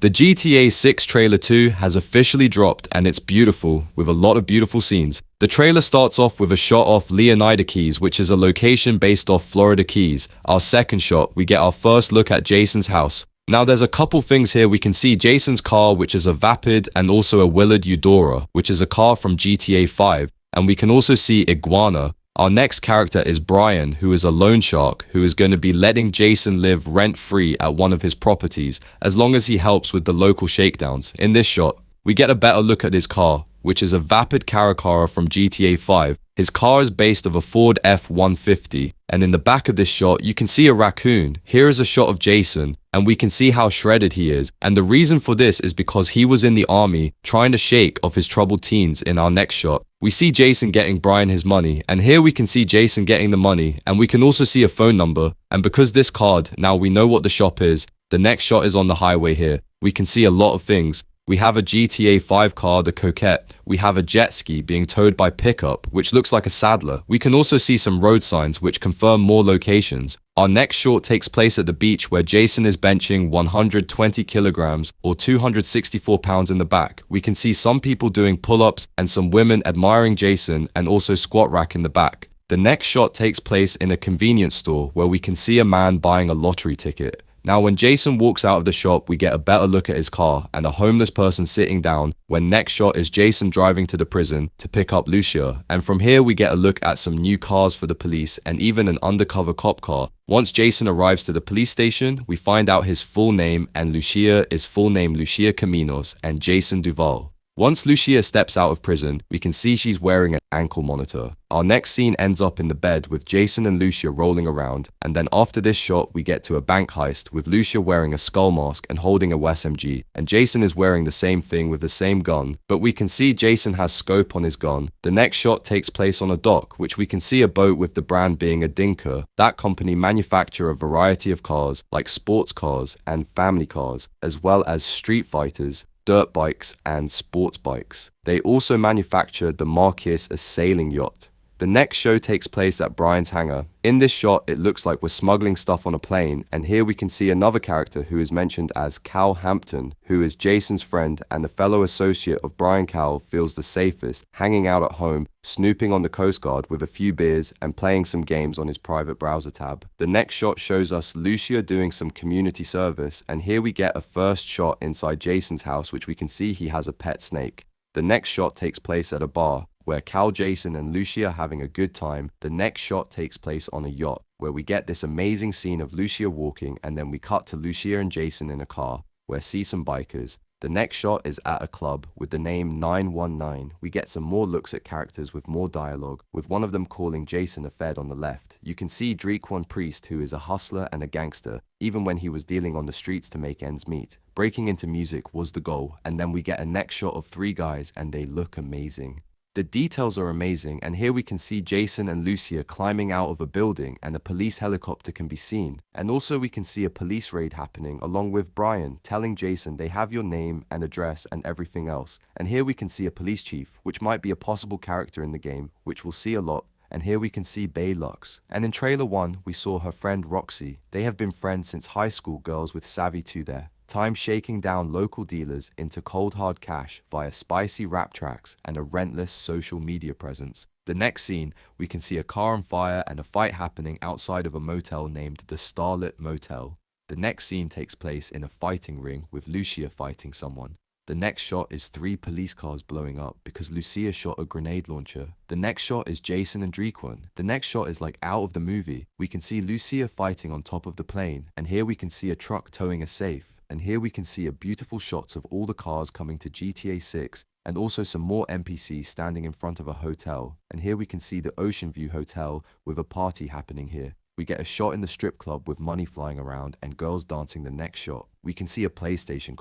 The GTA 6 trailer 2 has officially dropped and it's beautiful, with a lot of beautiful scenes. The trailer starts off with a shot off Leonida Keys, which is a location based off Florida Keys. Our second shot, we get our first look at Jason's house. Now there's a couple things here. We can see Jason's car, which is a Vapid, and also a Willard Eudora, which is a car from GTA 5. And we can also see Iguana. Our next character is Brian, who is a loan shark, who is going to be letting Jason live rent-free at one of his properties, as long as he helps with the local shakedowns. In this shot, we get a better look at his car, which is a Vapid Caracara from GTA 5. His car is based of a Ford F-150, and in the back of this shot, you can see a raccoon. Here is a shot of Jason, and we can see how shredded he is. And the reason for this is because he was in the army trying to shake off his troubled teens. In our next shot, we see Jason getting Brian his money, and here we can see Jason getting the money, and we can also see a phone number. And because this card, now we know what the shop is. The next shot is on the highway here. We can see a lot of things. We have a GTA 5 car, the Coquette. We have a jet ski being towed by pickup, which looks like a Sadler. We can also see some road signs which confirm more locations. Our next shot takes place at the beach where Jason is benching 120 kilograms or 264 pounds in the back. We can see some people doing pull-ups and some women admiring Jason, and also squat rack in the back. The next shot takes place in a convenience store where we can see a man buying a lottery ticket. Now when Jason walks out of the shop, we get a better look at his car and a homeless person sitting down, when next shot is Jason driving to the prison to pick up Lucia. And from here we get a look at some new cars for the police and even an undercover cop car. Once Jason arrives to the police station, we find out his full name, and Lucia is full name Lucia Caminos and Jason Duval. Once Lucia steps out of prison, we can see she's wearing an ankle monitor. Our next scene ends up in the bed with Jason and Lucia rolling around, and then after this shot we get to a bank heist with Lucia wearing a skull mask and holding a SMG, and Jason is wearing the same thing with the same gun, but we can see Jason has scope on his gun. The next shot takes place on a dock, which we can see a boat with the brand being a Dinka. That company manufacture a variety of cars like sports cars and family cars, as well as street fighters, dirt bikes and sports bikes. They also manufactured the Marquis, a sailing yacht. The next show takes place at Brian's hangar. In this shot, it looks like we're smuggling stuff on a plane, and here we can see another character who is mentioned as Cal Hampton, who is Jason's friend and the fellow associate of Brian. Cal feels the safest, hanging out at home, snooping on the Coast Guard with a few beers and playing some games on his private browser tab. The next shot shows us Lucia doing some community service, and here we get a first shot inside Jason's house, which we can see he has a pet snake. The next shot takes place at a bar, where Cal, Jason and Lucia are having a good time. The next shot takes place on a yacht, where we get this amazing scene of Lucia walking, and then we cut to Lucia and Jason in a car, where see some bikers. The next shot is at a club with the name 919. We get some more looks at characters with more dialogue, with one of them calling Jason a Fed on the left. You can see Drequan Priest, who is a hustler and a gangster, even when he was dealing on the streets to make ends meet. Breaking into music was the goal, and then we get a next shot of three guys and they look amazing. The details are amazing, and here we can see Jason and Lucia climbing out of a building and a police helicopter can be seen. And also we can see a police raid happening along with Brian telling Jason they have your name and address and everything else. And here we can see a police chief, which might be a possible character in the game, which we'll see a lot. And here we can see Bay Lux. And in trailer 1, we saw her friend Roxy. They have been friends since high school, girls with Savvy 2 there. Time shaking down local dealers into cold hard cash via spicy rap tracks and a rentless social media presence. The next scene, we can see a car on fire and a fight happening outside of a motel named the Starlit Motel. The next scene takes place in a fighting ring with Lucia fighting someone. The next shot is 3 police cars blowing up because Lucia shot a grenade launcher. The next shot is Jason and Drequan. The next shot is like out of the movie. We can see Lucia fighting on top of the plane, and here we can see a truck towing a safe. And here we can see a beautiful shots of all the cars coming to GTA 6, and also some more NPCs standing in front of a hotel. And here we can see the Ocean View Hotel with a party happening here. We get a shot in the strip club with money flying around and girls dancing. The next shot, we can see a PlayStation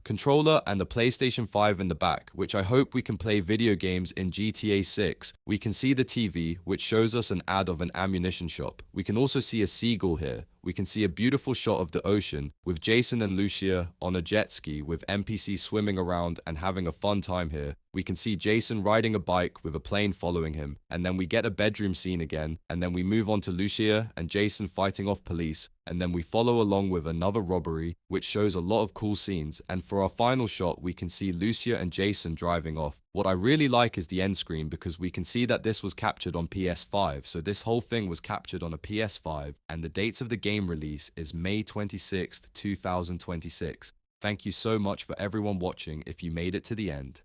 controller and the PlayStation 5 in the back, which I hope we can play video games in GTA 6. We can see the TV, which shows us an ad of an ammunition shop. We can also see a seagull here, we can see a beautiful shot of the ocean with Jason and Lucia on a jet ski with NPC swimming around and having a fun time here. We can see Jason riding a bike with a plane following him, and then we get a bedroom scene again, and then we move on to Lucia and Jason fighting off police, and then we follow along with another robbery, which shows a lot of cool scenes, and for our final shot we can see Lucia and Jason driving off. What I really like is the end screen because we can see that this was captured on PS5, so this whole thing was captured on a PS5, and the dates of the game release is May 26th, 2026. Thank you so much for everyone watching if you made it to the end.